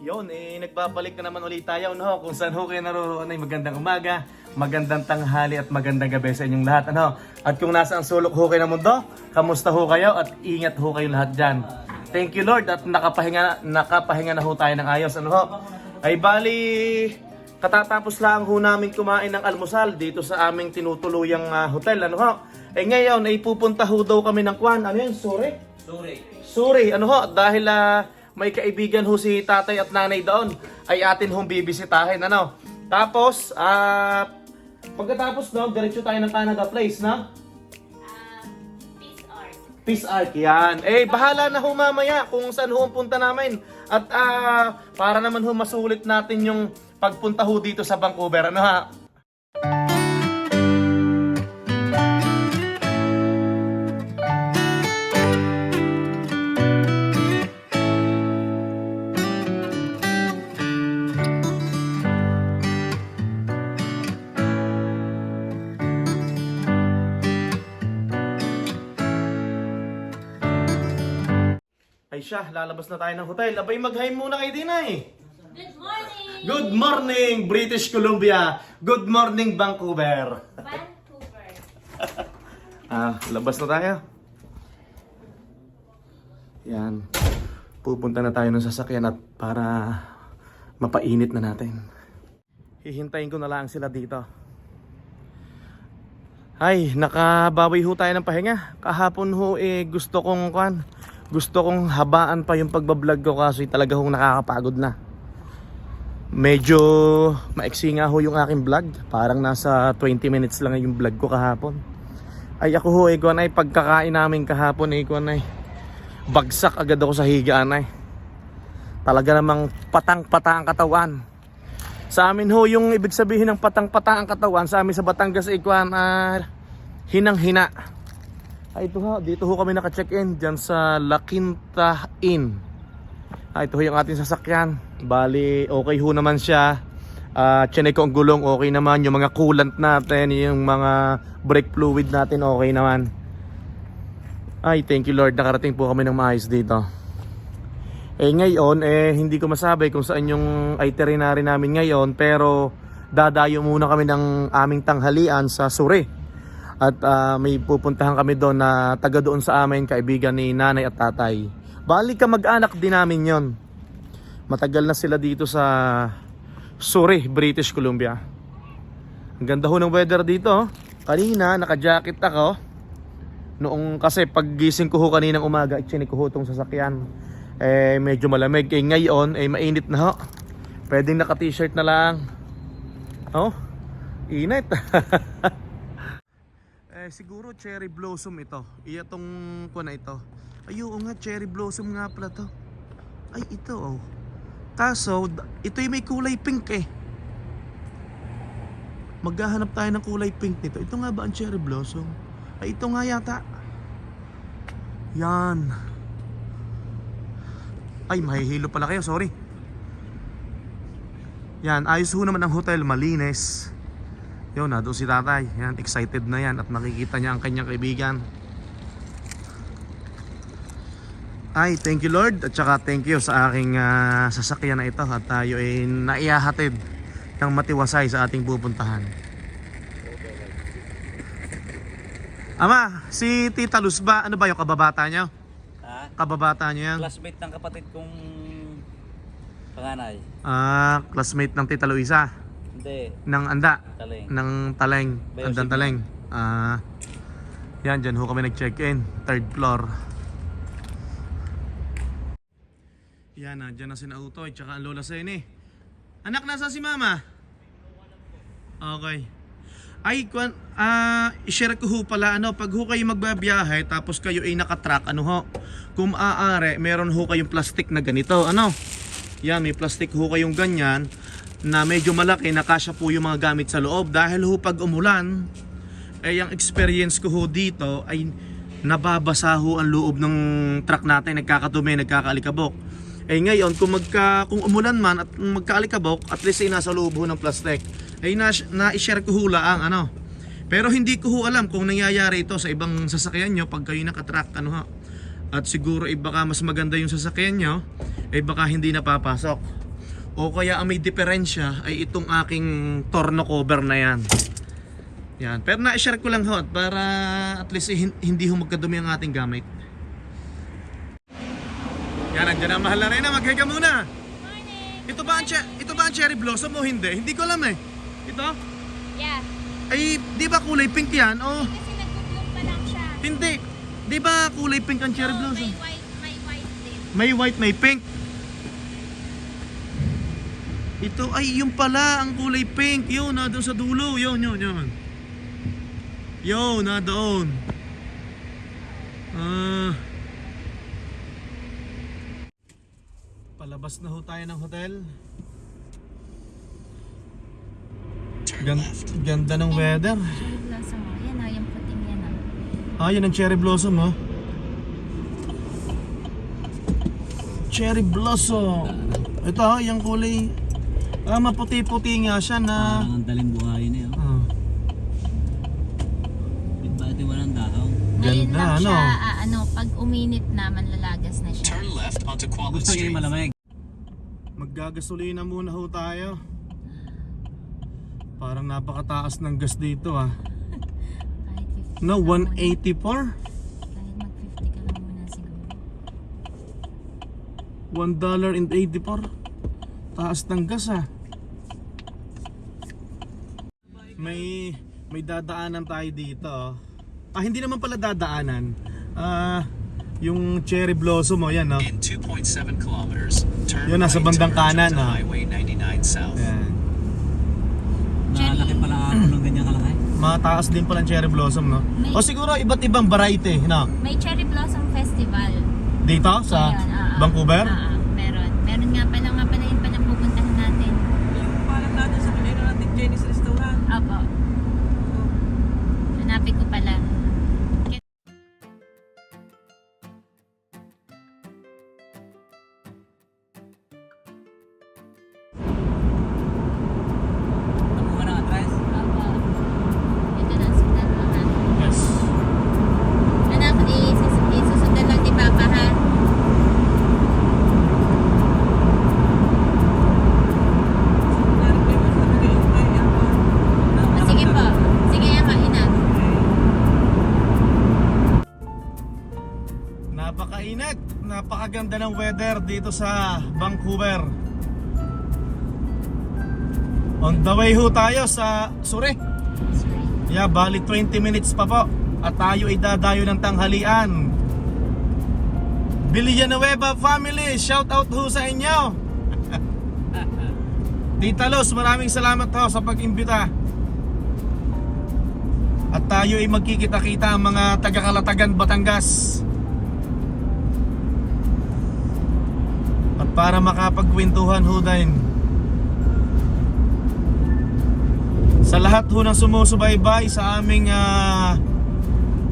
Yun, nagbabalik na naman ulit tayo, no? Kung saan ho kayo naroon ay magandang umaga, magandang tanghali at magandang gabi sa inyong lahat, ano? At kung nasa ang sulok ho kayo ng mundo, kamusta ho kayo at ingat ho kayo lahat dyan. Thank you Lord at nakapahinga na ho tayo ng ayos, ano ho? Ay bali, katatapos lang ho namin kumain ng almusal dito sa aming tinutuluyang hotel, ano ho? Ngayon ay pupunta ho daw kami ng Kwan, ano yun, Suri, ano ho? Dahil may kaibigan ho si tatay at nanay doon, ay atin hong bibisitahin, ano? Tapos, pagkatapos no, diretso tayo ng Canada Place, no? Peace Ark, yan. Bahala na ho mamaya kung saan ho ang punta namin. At para naman ho masulit natin yung pagpunta ho dito sa Vancouver, ano ha? Ay siya, lalabas na tayo ng hotel. Abay, mag-hi muna kay Dinay. Good morning! Good morning, British Columbia. Good morning, Vancouver. Vancouver. Labas na tayo. Yan. Pupunta na tayo ng sasakyan at para mapainit na natin. Hihintayin ko na lang sila dito. Ay, nakabawi ho tayo ng pahinga. Kahapon ho gusto kong habaan pa yung pagbablog ko kasi talaga hong nakakapagod na. Medyo maiksi nga ho yung aking vlog. Parang nasa 20 minutes lang yung vlog ko kahapon. Ay ako ho, pagkakain namin kahapon, bagsak agad ako sa higaan Talaga namang patang-pata ang katawan. Sa amin ho, yung ibig sabihin ng patang-pata ang katawan, sa amin sa Batangas, hinang-hina. Ito ho, dito ho kami naka-check-in dyan sa La Quinta Inn. Ito ho yung ating sasakyan. Bali, okay ho naman siya. Chinek ko ang gulong, okay naman. Yung mga coolant natin, yung mga brake fluid natin, okay naman. Ay, thank you Lord, nakarating po kami ng maayos dito. Ngayon, hindi ko masabi kung saan yung itinerary namin ngayon. Pero, dadayo muna kami ng aming tanghalian sa Suri. At may pupuntahan kami doon na taga doon sa amin, kaibigan ni nanay at tatay. Bali ka mag-anak din namin yon. Matagal na sila dito sa Suri, British Columbia. Ang ganda ho ng weather dito. Kanina naka-jacket ako. Noong kasi paggising ko ho kaninang umaga, ichinik ko ho itong sasakyan. Medyo malamig. Ngayon mainit na ho. Pwedeng naka-t-shirt na lang. Oh, init. Siguro cherry blossom ito. Itong na ito. Ay, oo nga, cherry blossom nga pala to. Ay, ito oh. Kaso, ito yung may kulay pink Maghahanap tayo ng kulay pink nito. Ito nga ba ang cherry blossom? Ay, ito nga yata. Yan. Ay, mahihilo pala kayo, sorry. Yan, ayos ho naman ang hotel, malinis. Yun, doon si tatay. Yan, excited na yan at makikita niya ang kanyang kaibigan. Ay, thank you Lord. At saka thank you sa aking sasakyan na ito. At tayo ay naihahatid ng matiwasay sa ating pupuntahan. Ama, si Tita Luz ba? Ano ba yung kababata niyo? Kababata niyo yan? Classmate ng kapatid kong panganay. Classmate ng Tita Luisa? Hindi. Ng Anda? Taleng. Ng Taleng. Bayo Andang Taleng. Yan, dyan ho kami nag-check-in. 3rd floor. Yan, dyan na si Nautoy. Tsaka ang Lola Sene. Anak, nasa si Mama? Okay. Ay, i-share ko ho pala, pag ho kayo magbabiyahe, tapos kayo ay nakatrack, kung maaari, meron ho kayong plastic na ganito, Yan, may plastic ho kayong ganyan, na medyo malaki, nakasya po yung mga gamit sa loob. Dahil ho pag umulan, ang experience ko ho dito ay nababasa ho ang loob ng truck natin, nagkakadumi, nagkakaalikabok. Ngayon, kung umulan man at magkaalikabok, at least ay nasa loob ho ng plastic. Na-share ko ho lang, Pero hindi ko ho alam kung nangyayari ito sa ibang sasakyan nyo pag kayo nakatrack, At siguro baka mas maganda yung sasakyan nyo, baka hindi napapasok. o kaya ang may diferensya ay itong aking torno cover na yan. Yan. Pero na-share ko lang ho para at least hindi ho magkadumi ang ating gamit. Yan, nandiyan ang mahal na Reyna. Mag-hi ka muna. Morning. Ito ba ang cherry blossom o hindi? Hindi ko alam eh. Ito? Yeah. Ay, di ba kulay pink yan? O Kasi nag-bloom pa lang siya. hindi. Di ba kulay pink ang cherry blossom? May white din. May white, may pink. Ito ay yung pala ang kulay pink. Yun, na doon sa dulo. Yun. Yun, na doon. Palabas na ho tayo ng hotel. Ganda ng weather. Cherry blossom mo. Yan o, yung puting yan o. Ah, yun ang cherry blossom, oh. Cherry blossom. Ito, yung kulay. Maputi-puti nga siya na. Parang ang daling buhayin eh. Oh. Bakit walang dakaw? Ngayon Ganda, lang ano? siya, pag uminit na, manlalagas na siya. Gusto niyo yung malamig? Maggagasolina muna ho tayo. Parang napakataas ng gas dito, ah. Kahit 50 No, ka muna. 184? Kahit mag-50 ka lang muna siguro. $1.84. Taas ng gas, ah. May dadaanan tayo dito, oh. Hindi naman pala dadaanan. Yung cherry blossom mo, yan, no? In 2.7 kilometers, turn Yun, nasa right bandang to merge kanan, onto ah. Highway 99 South. Yan. Nakalaki pala ako ng ganyan kalaki. Mataas din pala ang cherry blossom, no? May- O siguro iba't ibang variety, no? May Cherry Blossom Festival. Dito sa Ngayon, Vancouver? Meron. Meron nga pala yung palang pupuntahan natin. Yung parang natin sa kanina natin Chinese restaurant. Opo. Hanapin ko pala. Ano ka ng address? Opo. Ito na, sundan mo ha. Yes. Anak, isusundan lang ni Papa ha. Sige po. Sige yan, ina. Napakainit, napakaganda ng weather dito sa Vancouver. On the way ho tayo sa Suri. Sorry. Yeah, bali 20 minutes pa po. At tayo ay dadayo ng tanghalian. Villanueva family, shout out ho sa inyo. Tita Luz, maraming salamat ho sa pag-imbita. At tayo ay magkikita-kita ang mga taga-Kalatagan, Batangas. At para makapagkwentuhan ho din sa lahat ho ng sumusubaybay sa aming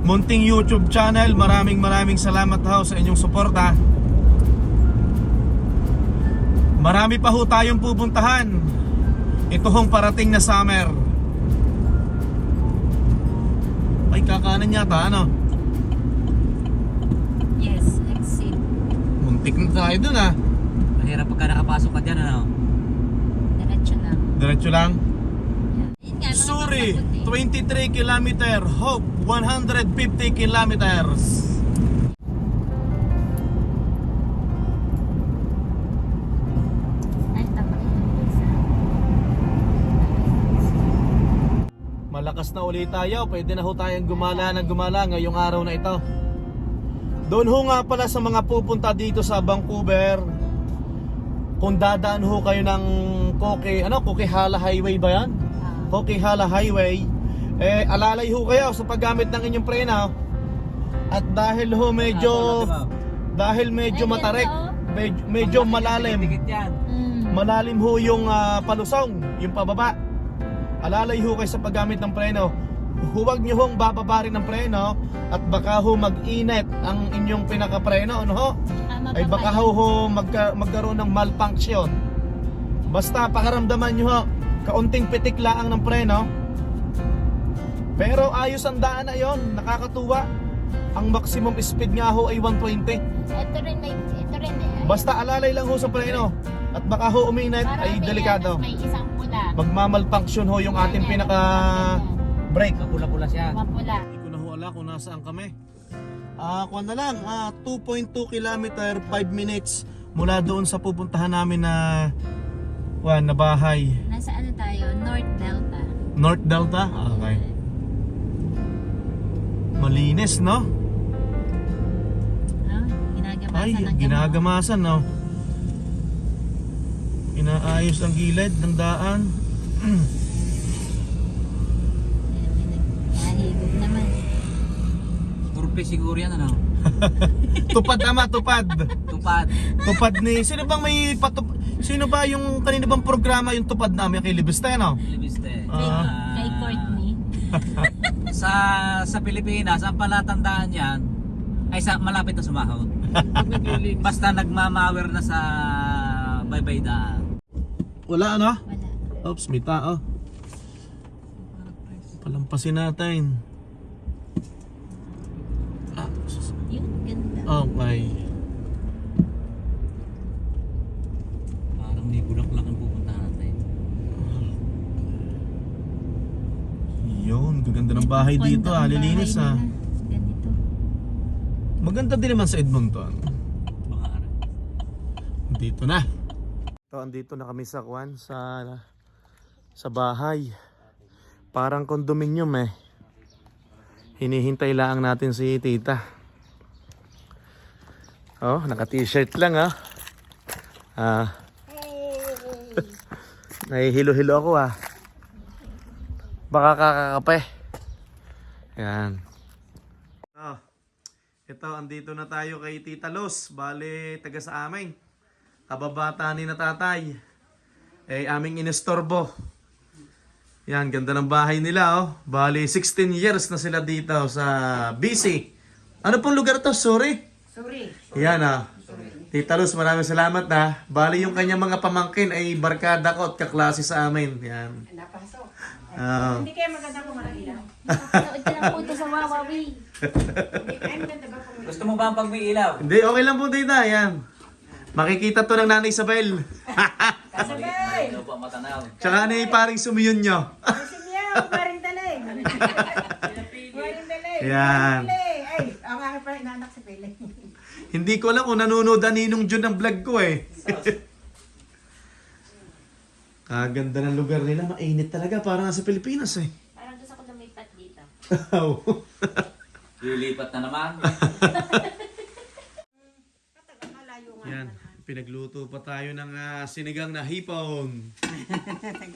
munting YouTube channel, maraming salamat ho sa inyong suporta. Marami pa ho tayong pupuntahan. Ito hong parating na summer. Ay, kakanan yata, ano? Yes, exit. Muntik na tayo dun, ah. Mahirap pagka nakapasok ka dyan, ano? Diretso lang. Diretso lang. Yun nga, mga Suri, papaputi. 23 kilometer. Hope, 150 kilometers. Ay, tapak yung isa. Malakas na ulit tayo. Pwede na ho tayong gumala ng gumala ngayong araw na ito. Doon ho nga pala sa mga pupunta dito sa Vancouver, kung dadaan ho kayo ng Coquihalla Highway ba yan? Coquihalla Highway, alalay ho kayo sa paggamit ng inyong preno. At dahil ho medyo matarik, medyo malalim. Tikit yan. Malalim ho yung palusong, yung pababa. Alalay ho kayo sa paggamit ng preno. Huwag nyo hong bababarin ng preno at baka ho mag-init ang inyong pinaka-preno, ano ho? Ay baka ho magkaroon ng malfunction. Basta pakaramdaman nyo ho, kaunting pitik laang ng preno. Pero ayos ang daan na yon, nakakatuwa. Ang maximum speed nga ho ay 120. Ito rin. Basta alalay lang ho sa preno. At baka ho uminit Para ay may delikado. May isang pula. Magmamalfunction ho yung ating pinaka brake. Kapula-pula siya. Mapula. Hindi ko na ho alam kung nasaan kami. Kuha na lang, 2.2 kilometer, 5 minutes mula doon sa pupuntahan namin na bahay. Nasa ano tayo? North Delta. North Delta? Okay. Malinis, no? Ginagamasan Ay, ng ginagamasan, no? Inaayos ang gilid ng daan. Nahigop naman. Turpe siguro yan ano. Tupad ama, tupad. Tupad. Tupad ni, sino ba yung kanina bang programa yung tupad namin kay Libeste, no? Libiste. Kay Courtney. Sa Pilipinas, ang palatandaan yan ay malapit na sumahod. Basta nagmamawer na sa baybaydaan. Wala, ano? Wala. Oops, may tao. Palampasin natin. Yun, ganda. Okay. Parang may bulaklak ang pupunta natin. Yun, gaganda ng bahay dito, Kondo ang lilinis bahay ah. nila. Ganito. Maganda din naman sa Edmonton. Baka ano. Dito na. So, andito na kami sa sa bahay. Parang condominium eh. Hinihintay lang natin si tita. Oh, naka-t-shirt lang ah. Nahihilo-hilo ako ah. Baka kakakape. Yan. Oh, ito, andito na tayo kay Tita Luz. Bale, taga sa amin. Kababata ni na tatay. Aming inestorbo. Yan, ganda ng bahay nila oh. Bale, 16 years na sila dito sa BC. Ano pong lugar to? Sorry. Yan ah. Tita Luz, maraming salamat ah. Bale, yung kanyang mga pamangkin ay barkada ko at kaklase sa amin. Yan. Napasok. Ah. Hindi kaya maganda kung walang ilaw. Nood ka lang po ito sa Wawawi. Ay, maganda ba kung Gusto mo ba ang pag may ilaw? Hindi, okay lang po tita. Yan. Makikita to ng Nanay Isabel. sabay? Ikaw pa matanaw. Tsaka ni paring sumiyon nyo. Kasi niya, paring talay. Paring talay. Yan. Ay, ang aking pa inaanak si Pele. Hindi ko alam kung nanonood ang Ninong Jun ng vlog ko eh. Ganda ng lugar nila. Mainit talaga. Parang nasa Pilipinas eh. Parang gusto ko lumipat dito. Lilipat na naman. Yan. Pinagluto pa tayo ng sinigang na hipon.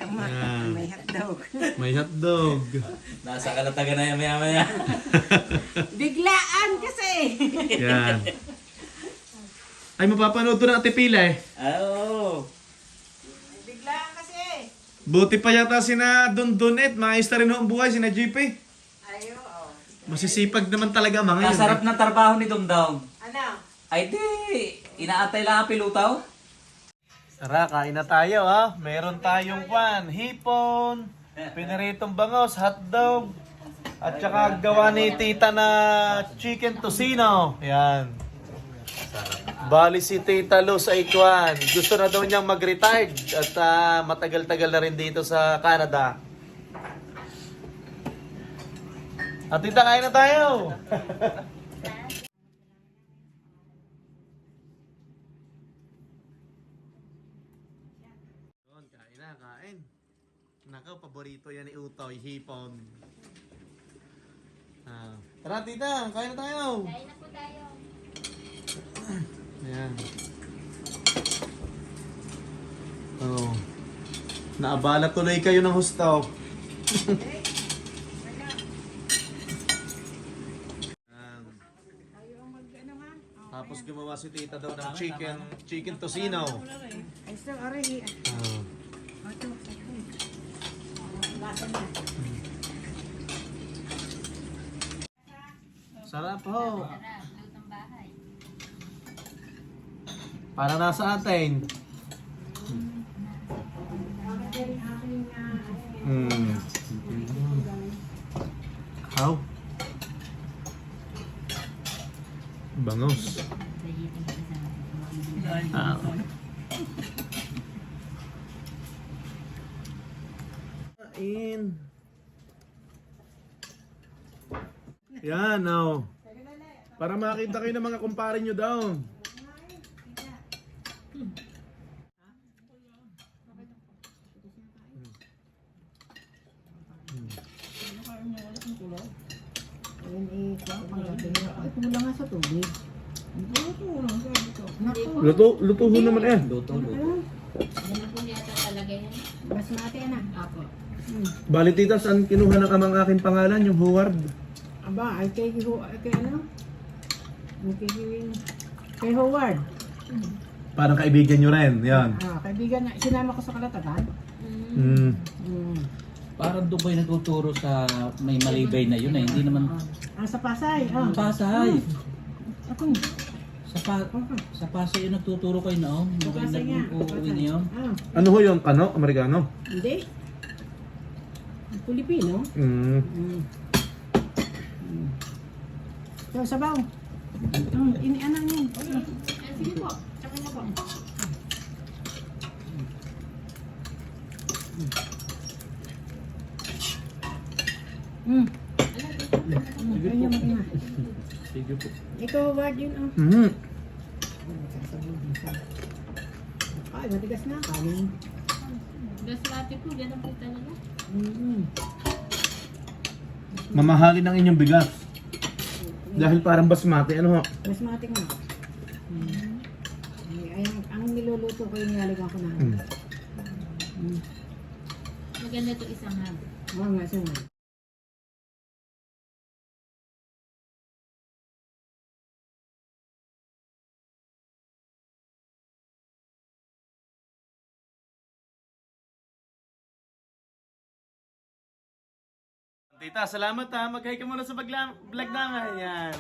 Yan. May hotdog. May hotdog. Nasa kalatagan na yan maya-maya. Biglaan kasi. Yan. Ay, mapapanood to ng Ate Pila eh. Oo. Biglaan kasi. Buti pa yata sina Don Donet. Maayos na rin ho ang buhay, sina JP. Ayo, oh. Masisipag naman talaga mga yun. Nasarap ng trabaho ni Dumdong. Ano? Ay di, inaantay lang ang pilutaw. Tara, kain na tayo ha. Meron tayong hipon, piniritong bangos, hotdog, at saka gawa ni tita na chicken tocino. Yan. Bali si Tita Luz ay gusto na daw niyang mag-retired at matagal-tagal na rin dito sa Canada. At tita, kain na tayo. Kain. Nakaw, paborito yan ni Utoy, hipon. Tara tita, kain na tayo. Kain na po tayo. Ayan. Oh. Naabala tuloy kayo ng husto. Tapos gumawa si tita daw ng chicken tocino. Ay, so, already. Oh. Sarap ho. Tara, lutong bahay. Para nasa atin. How? Bangos. kain. Yan, oh. Para makita kayo ng mga kumpare nyo daw. Ay, kulang nga sa tubig. Naku, Luto ho naman eh. Yan po yata talaga yan. basmati na. Ako. Bali tita, saan kinuha ng amang aking pangalan, yung Howard? Aba, ay kay ano? Ay, kay Howard. Parang kaibigan nyo rin, yan. Kaibigan na, sinama ko sa Kalatagan. Mm. Parang doon kayo nagtuturo sa may malibay na yun eh. Hindi naman Sa Pasay. Pasay. Ako. Sa Pasay yung nagtuturo kayo na Sa Pasay nga. uuwi niyo. Ano ho yung kano? Amerikano? Hindi. Pilipino. Mm. So, sabaw. Ano yun? Sige po. Tsaka na po. Ayun yung mag-ina. Sige po. Ikaw, Ward, yun. Mm. Ay, matigas na. Kanin. Basmati po, ganun po talaga. Mamahalin ang inyong bigas. Dahil parang basmati, ano ho? Basmati nga. Ay, ang niluluto ko yung nilalagyan ko na. Maganda to isang hab. Oo nga, siya nga. Tita, salamat ha. Mag-hi ka muna sa vlog namin. Yan.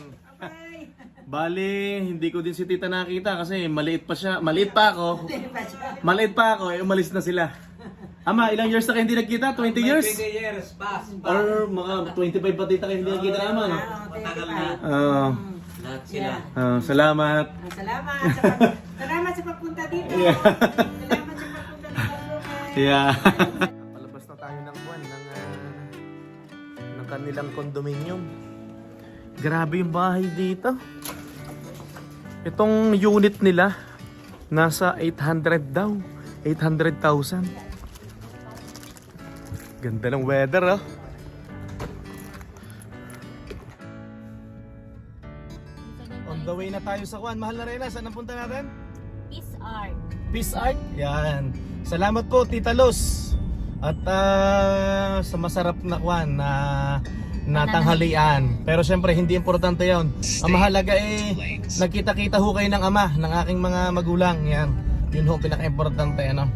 Bali, hindi ko din si tita nakita kasi maliit pa siya. Maliit pa ako. Maliit pa ako, eh, umalis na sila. Ama, ilang years na kayo hindi nagkita? 20 years? 20 years, pass. Or mga 25 pa tita kayo hindi nagkita naman? Matagal na. Lahat sila. Salamat. Salamat sa pagpunta dito. Yeah. Salamat sa pagpunta dito. Yeah. Palabas na tayo ng buwan ng kanilang condominium. Grabe yung bahay dito. Itong unit nila nasa 800 daw. 800,000. Ganda ng weather, oh. On the way na tayo sa Kwan. Mahal na Rena, saan ang punta natin? Peace art. Peace Art. Yan. Salamat po, Tita Luz. At sa masarap na Kwan na tanghalian. Pero syempre, hindi importante yon. Ang mahalaga nagkita-kita ho kayo ng ama, ng aking mga magulang. Yan. Yun ho, pinaka-importante, ano.